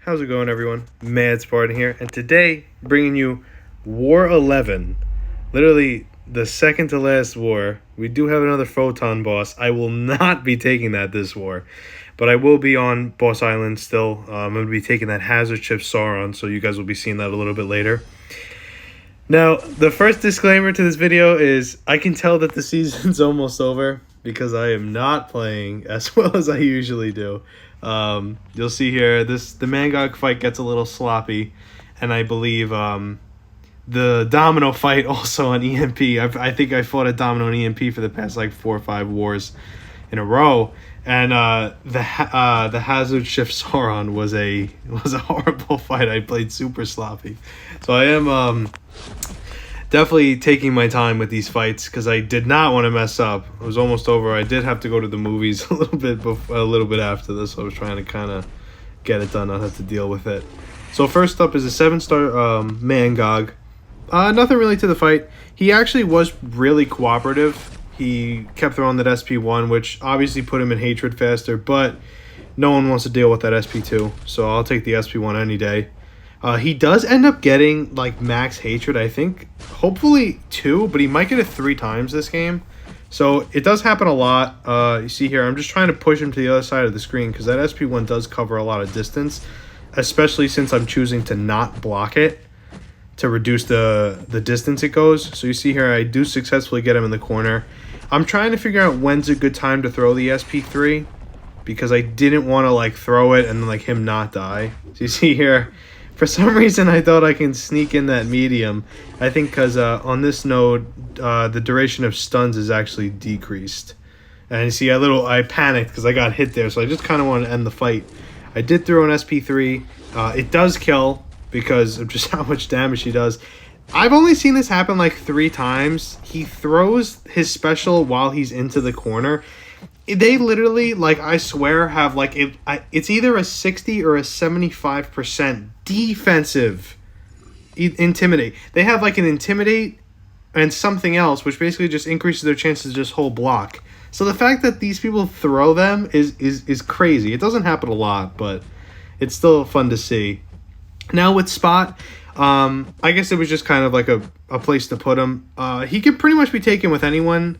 How's it going, everyone? Mad Spartan here, and today bringing you War 11. Literally the second to last war. We do have another photon boss. I will not be taking that this war, but I will be on Boss Island still. I'm going to be taking that hazard ship Sauron, so you guys will be seeing that a little bit later. Now, the first disclaimer to this video is I can tell that the season's almost over because I am not playing as well as I usually do. You'll see here, the MCOC fight gets a little sloppy, and I believe the Domino fight also on EMP. I think I fought a Domino on EMP for the past like 4 or 5 wars in a row, and the Hazard Shift Sauron was a horrible fight. I played super sloppy, so I am definitely taking my time with these fights because I did not want to mess up. It was almost over. I did have to go to the movies a little bit after this. So I was trying to kind of get it done, not have to deal with it. So first up is a 7-star MCOC. Nothing really to the fight. He actually was really cooperative. He kept throwing that SP1, which obviously put him in hatred faster, but no one wants to deal with that SP2, so I'll take the SP1 any day. He does end up getting like max hatred, I think. Hopefully 2, but he might get it 3 times this game. So it does happen a lot. You see here, I'm just trying to push him to the other side of the screen because that SP1 does cover a lot of distance, especially since I'm choosing to not block it to reduce the distance it goes. So you see here, I do successfully get him in the corner. I'm trying to figure out when's a good time to throw the SP3 because I didn't want to like throw it and like him not die. So you see here, for some reason, I thought I can sneak in that medium. I think because on this node, the duration of stuns is actually decreased. And you see, I panicked because I got hit there, so I just kind of wanted to end the fight. I did throw an SP3. It does kill because of just how much damage he does. I've only seen this happen like 3 times. He throws his special while he's into the corner. They literally, like, I swear, have like it's either a 60 or a 75% defensive intimidate. They have like an intimidate and something else, which basically just increases their chances to just hold block. So the fact that these people throw them is crazy. It doesn't happen a lot, but it's still fun to see. Now with Spot, I guess it was just kind of like a place to put him. He can pretty much be taken with anyone.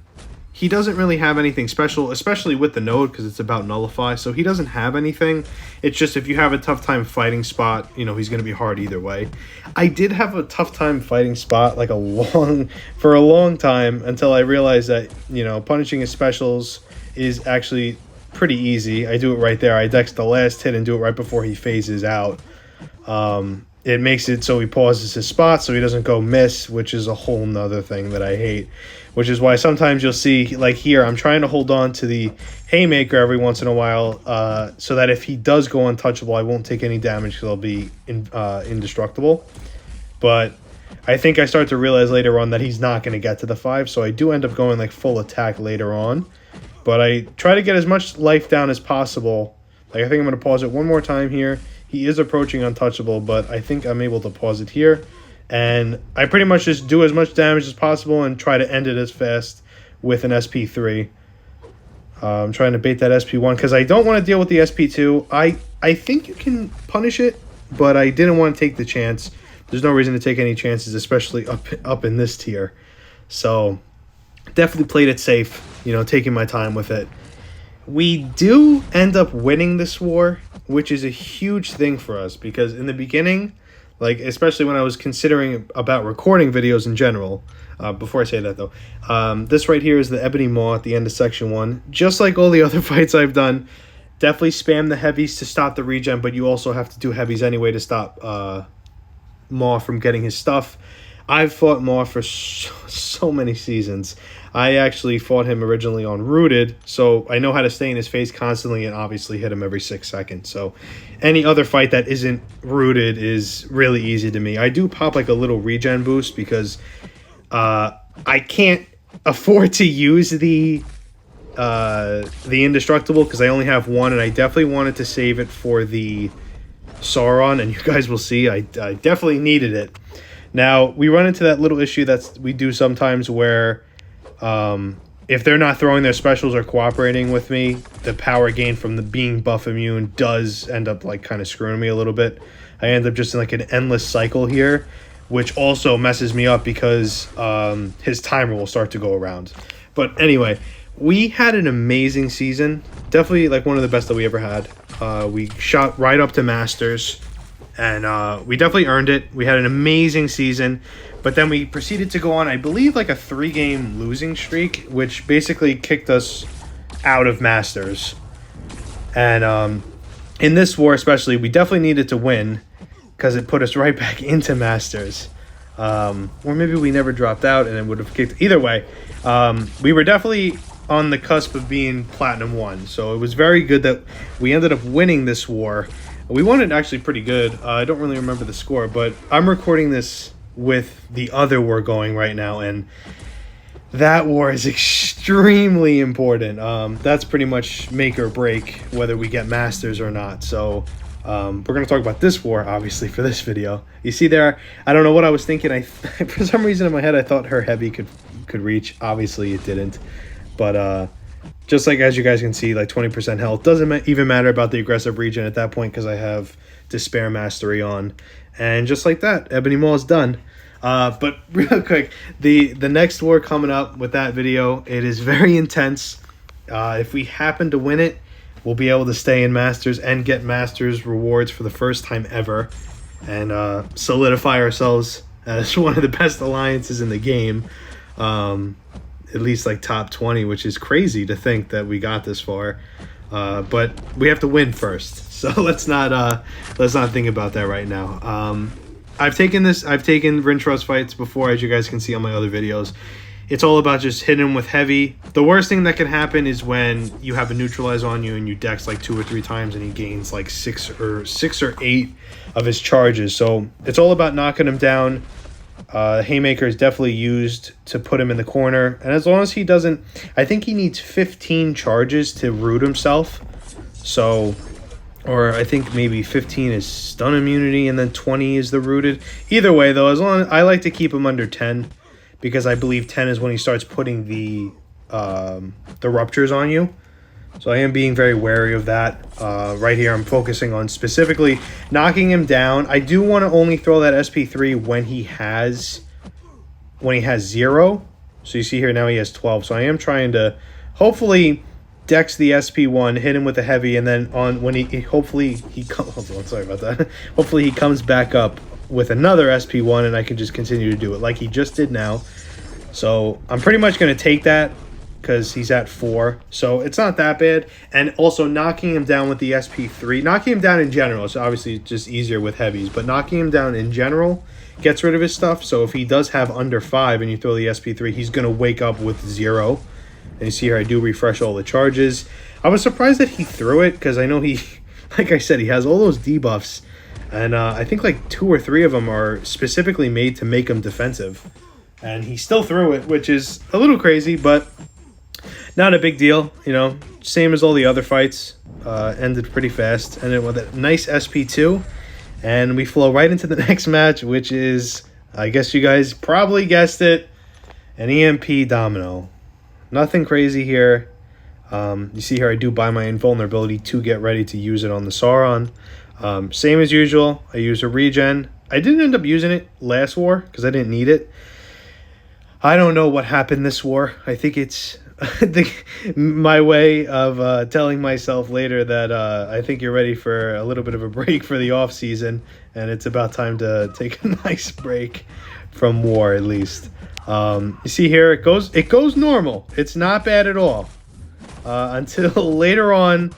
He doesn't really have anything special, especially with the node, because it's about Nullify. So he doesn't have anything. It's just if you have a tough time fighting Spot, you know, he's going to be hard either way. I did have a tough time fighting Spot like for a long time until I realized that, you know, punishing his specials is actually pretty easy. I do it right there. I dex the last hit and do it right before he phases out. It makes it so he pauses his spot so he doesn't go miss, which is a whole nother thing that I hate. Which is why sometimes you'll see, like here, I'm trying to hold on to the Haymaker every once in a while so that if he does go untouchable, I won't take any damage because I'll be indestructible. But I think I start to realize later on that he's not going to get to the 5, so I do end up going like full attack later on. But I try to get as much life down as possible. Like I think I'm going to pause it one more time here. He is approaching untouchable, but I think I'm able to pause it here. And I pretty much just do as much damage as possible and try to end it as fast with an SP3. I'm trying to bait that SP1 because I don't want to deal with the SP2. I think you can punish it, but I didn't want to take the chance. There's no reason to take any chances, especially up in this tier. So definitely played it safe, you know, taking my time with it. We do end up winning this war, which is a huge thing for us because in the beginning, like especially when I was considering about recording videos in general, before I say that though, this right here is the Ebony Maw at the end of section 1. Just like all the other fights I've done, definitely spam the heavies to stop the regen, but you also have to do heavies anyway to stop Maw from getting his stuff. I've fought Maw for so many seasons. I actually fought him originally on Rooted, so I know how to stay in his face constantly and obviously hit him every 6 seconds. So any other fight that isn't Rooted is really easy to me. I do pop like a little regen boost because I can't afford to use the Indestructible because I only have one, and I definitely wanted to save it for the Sauron, and you guys will see I definitely needed it. Now, we run into that little issue that we do sometimes where if they're not throwing their specials or cooperating with me, the power gain from the being buff immune does end up like kind of screwing me a little bit. I end up just in like an endless cycle here, which also messes me up because his timer will start to go around. But anyway, we had an amazing season. Definitely like one of the best that we ever had. We shot right up to Masters, and we definitely earned it. We had an amazing season. But then we proceeded to go on, I believe, like a 3-game losing streak, which basically kicked us out of Masters. And in this war especially, we definitely needed to win because it put us right back into Masters. Or maybe we never dropped out and it would have kicked. Either way, we were definitely on the cusp of being Platinum 1. So it was very good that we ended up winning this war. We won it actually pretty good. I don't really remember the score, but I'm recording this with the other war going right now, and that war is extremely important. That's pretty much make or break whether we get Masters or not. So we're going to talk about this war, obviously, for this video. You see there, I don't know what I was thinking. For some reason in my head, I thought her heavy could reach. Obviously, it didn't. But just like as you guys can see, like 20% health. Doesn't even matter about the aggressive region at that point because I have Despair Mastery on. And just like that, Ebony Maw is done. But real quick, the next war coming up with that video, it is very intense. If we happen to win it, we'll be able to stay in Masters and get Masters rewards for the first time ever. And solidify ourselves as one of the best alliances in the game. At least like top 20, which is crazy to think that we got this far. But we have to win first. So let's not think about that right now. I've taken Rintrust fights before, as you guys can see on my other videos. It's all about just hitting him with heavy. The worst thing that can happen is when you have a neutralize on you and you dex like 2 or 3 times and he gains like 6 or 8 of his charges. So it's all about knocking him down. Haymaker is definitely used to put him in the corner, and as long as he doesn't, I think he needs 15 charges to root himself. So, or I think maybe 15 is stun immunity and then 20 is the rooted. Either way though, as long as I like to keep him under 10, because I believe 10 is when he starts putting the ruptures on you. So I am being very wary of that. Right here, I'm focusing on specifically knocking him down. I do want to only throw that SP3 when he has 0. So you see here now he has 12. So I am trying to hopefully dex the SP1, hit him with the heavy, and then on when hopefully he comes back up with another SP1, and I can just continue to do it like he just did now. So I'm pretty much going to take that, because he's at 4, so it's not that bad. And also knocking him down with the SP3, knocking him down in general, it's obviously just easier with heavies, but knocking him down in general gets rid of his stuff. So if he does have under 5 and you throw the SP3, he's going to wake up with 0. And you see here, I do refresh all the charges. I was surprised that he threw it, because I know he, like I said, he has all those debuffs, and I think like 2 or 3 of them are specifically made to make him defensive. And he still threw it, which is a little crazy, but not a big deal, you know, same as all the other fights. Ended pretty fast. Ended with a nice SP2. And we flow right into the next match, which is, I guess you guys probably guessed it, an EMP Domino. Nothing crazy here. You see here I do buy my invulnerability to get ready to use it on the Sauron. Same as usual, I use a regen. I didn't end up using it last war because I didn't need it. I don't know what happened this war. I think it's my way of telling myself later that I think you're ready for a little bit of a break for the off season, and it's about time to take a nice break from war, at least. You see here, it goes normal. It's not bad at all until later on,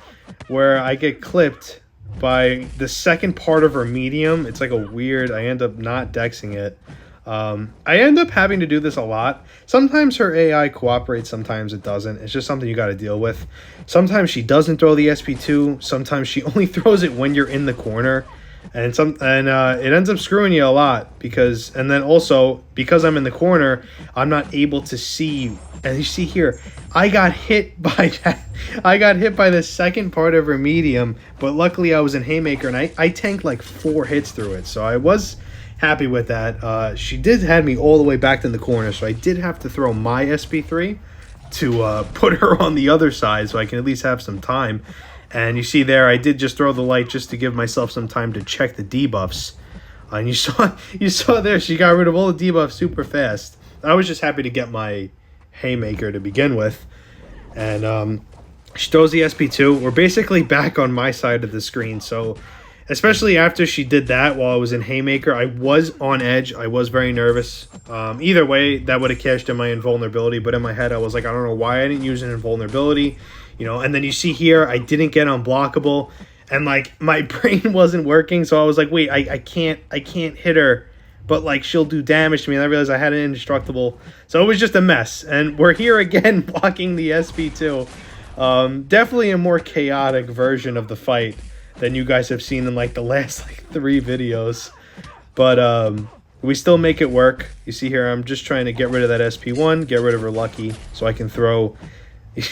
where I get clipped by the second part of her medium. It's like a weird, I end up not dexing it. I end up having to do this a lot. Sometimes her AI cooperates, sometimes it doesn't. It's just something you got to deal with. Sometimes she doesn't throw the SP2. Sometimes she only throws it when you're in the corner, and it ends up screwing you a lot, because I'm in the corner, I'm not able to see. And you see here, I got hit by that. I got hit by the second part of her medium, but luckily I was in Haymaker, and I tanked like 4 hits through it. So I was happy with that. She did have me all the way back in the corner, so I did have to throw my SP3 to put her on the other side so I can at least have some time. And you see there, I did just throw the light just to give myself some time to check the debuffs. And you saw there, she got rid of all the debuffs super fast. I was just happy to get my Haymaker to begin with. And she throws the SP2. We're basically back on my side of the screen. So especially after she did that while I was in Haymaker, I was on edge. I was very nervous. Either way, that would have cashed in my invulnerability. But in my head, I was like, I don't know why I didn't use an invulnerability. You know, and then you see here, I didn't get unblockable. And, like, my brain wasn't working. So I was like, wait, I can't hit her. But, like, she'll do damage to me. And I realized I had an indestructible. So it was just a mess. And we're here again blocking the SP2. Definitely a more chaotic version of the fight than you guys have seen in like the last like 3 videos, but we still make it work. You see here, I'm just trying to get rid of that SP1, get rid of her lucky, so I can throw.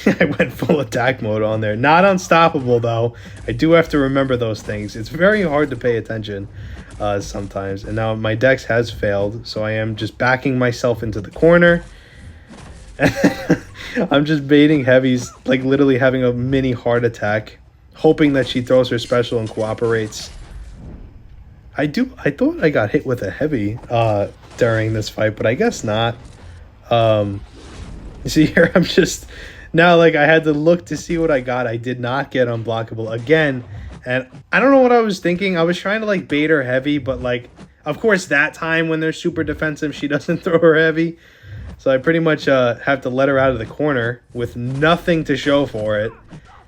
I went full attack mode on there. Not unstoppable though. I do have to remember those things. It's very hard to pay attention sometimes. And now my dex has failed, so I am just backing myself into the corner. I'm just baiting heavies, like literally having a mini heart attack, hoping that she throws her special and cooperates. I thought I got hit with a heavy during this fight, but I guess not. You see here, I'm just now like I had to look to see what I got. I did not get unblockable again, and I don't know what I was thinking. I was trying to like bait her heavy, but like of course that time when they're super defensive, she doesn't throw her heavy. So I pretty much have to let her out of the corner with nothing to show for it.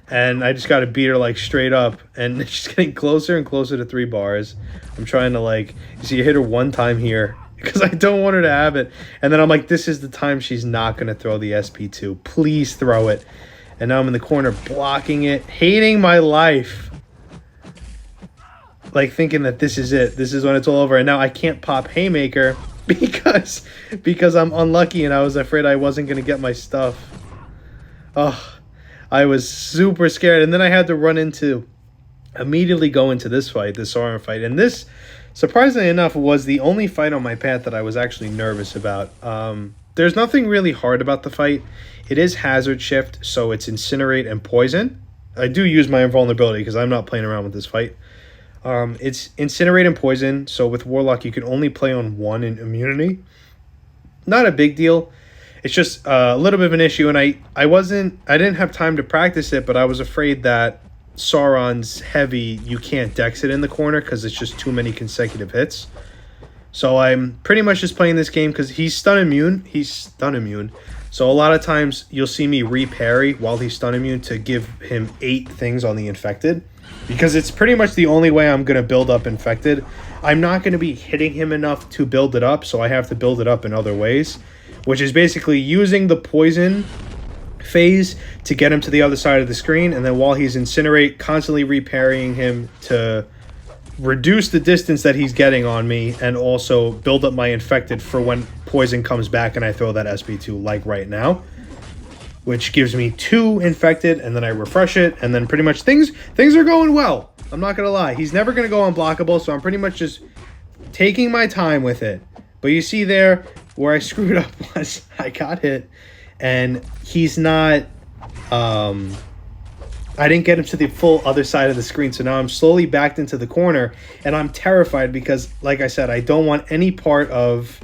And I just got to beat her like straight up. And she's getting closer and closer to 3 bars. I'm trying to like, you see, I hit her one time here because I don't want her to have it. And then I'm like, this is the time she's not going to throw the SP2. Please throw it. And now I'm in the corner blocking it, hating my life. Like thinking that this is it. This is when it's all over. And now I can't pop Haymaker because I'm unlucky and I was afraid I wasn't going to get my stuff. Oh, I was super scared. And then I had to immediately go into this fight, this Sauron fight. And this, surprisingly enough, was the only fight on my path that I was actually nervous about. There's nothing really hard about the fight. It is hazard shift, so it's incinerate and poison. I do use my invulnerability because I'm not playing around with this fight. It's incinerate and poison, so with Warlock you can only play on 1 in immunity. Not a big deal. It's just a little bit of an issue, and I didn't have time to practice it, but I was afraid that Sauron's heavy, you can't dex it in the corner because it's just too many consecutive hits. So I'm pretty much just playing this game because he's stun immune. So a lot of times you'll see me re-parry while he's stun immune to give him 8 things on the infected. Because it's pretty much the only way I'm going to build up infected. I'm not going to be hitting him enough to build it up, so I have to build it up in other ways. Which is basically using the poison phase to get him to the other side of the screen. And then while he's incinerate, constantly re-parrying him to reduce the distance that he's getting on me. And also build up my infected for when poison comes back and I throw that SP2 like right now. Which gives me 2 infected, and then I refresh it, and then pretty much things are going well. I'm not going to lie. He's never going to go unblockable, so I'm pretty much just taking my time with it. But you see there, where I screwed up was I got hit, and he's not... I didn't get him to the full other side of the screen, so now I'm slowly backed into the corner, and I'm terrified because, like I said, I don't want any part of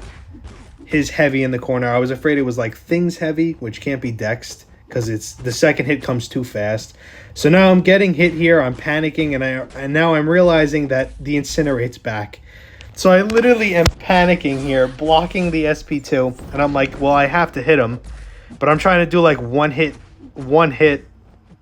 his heavy in the corner. I was afraid it was like things heavy, which can't be dexed because it's the second hit comes too fast. So now I'm getting hit here. I'm panicking, and now I'm realizing that the incinerate's back. So I literally am panicking here, blocking the SP2, and I'm like, well, I have to hit him, but I'm trying to do like one hit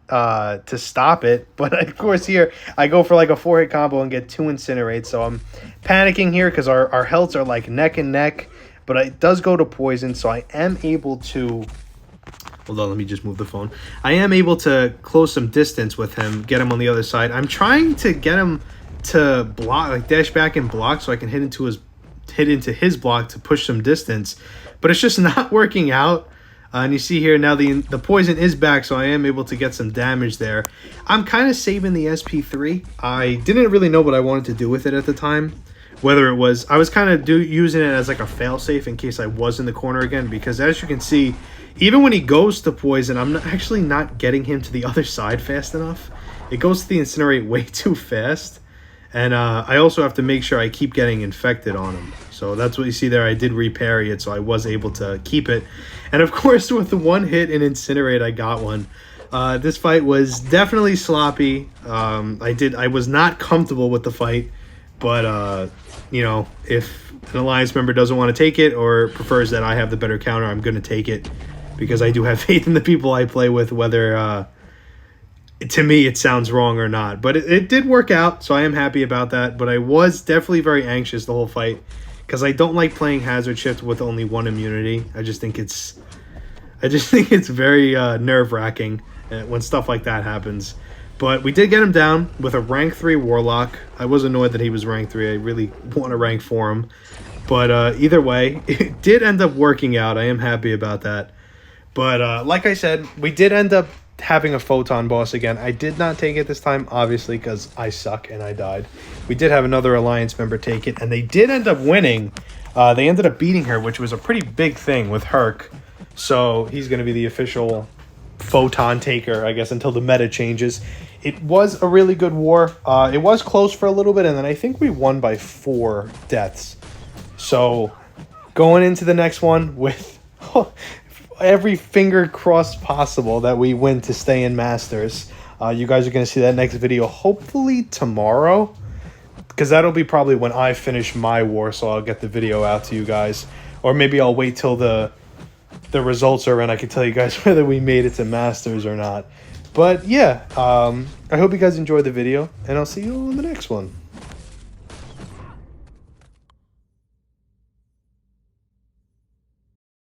to stop it. But of course here I go for like a 4-hit combo and get 2 incinerates. So I'm panicking here because our healths are like neck and neck. But it does go to poison, so I am able to... Hold on, let me just move the phone. I am able to close some distance with him, get him on the other side. I'm trying to get him to block, like dash back and block, so I can hit into his block to push some distance. But it's just not working out. And you see here now the poison is back, so I am able to get some damage there. I'm kind of saving the SP3. I didn't really know what I wanted to do with it at the time. Whether it was, I was kind of using it as like a failsafe in case I was in the corner again, because as you can see, even when he goes to poison, I'm actually not getting him to the other side fast enough. It goes to the incinerate way too fast. And I also have to make sure I keep getting infected on him. So that's what you see there. I did reparry it, so I was able to keep it. And of course, with the one hit in incinerate, I got one. This fight was definitely sloppy. I was not comfortable with the fight. But, you know, if an alliance member doesn't want to take it or prefers that I have the better counter, I'm going to take it. Because I do have faith in the people I play with, whether... to me, it sounds wrong or not. But it did work out, so I am happy about that. But I was definitely very anxious the whole fight because I don't like playing Hazard Shift with only one immunity. I just think it's very nerve-wracking when stuff like that happens. But we did get him down with a rank 3 Warlock. I was annoyed that he was rank 3. I really want to rank for him. But either way, it did end up working out. I am happy about that. But like I said, we did end up having a Photon boss again. I did not take it this time, obviously, because I suck and I died. We did have another Alliance member take it, and they did end up winning. They ended up beating her, which was a pretty big thing with Herc. So he's going to be the official Photon taker, I guess, until the meta changes. It was a really good war. It was close for a little bit, and then I think we won by 4 deaths. So going into the next one with... every finger crossed possible that we win to stay in Masters. You guys are going to see that next video hopefully tomorrow, because that'll be probably when I finish my war, so I'll get the video out to you guys. Or maybe I'll wait till the results are in. I can tell you guys whether we made it to Masters or not. But yeah, I hope you guys enjoyed the video, and I'll see you on the next one.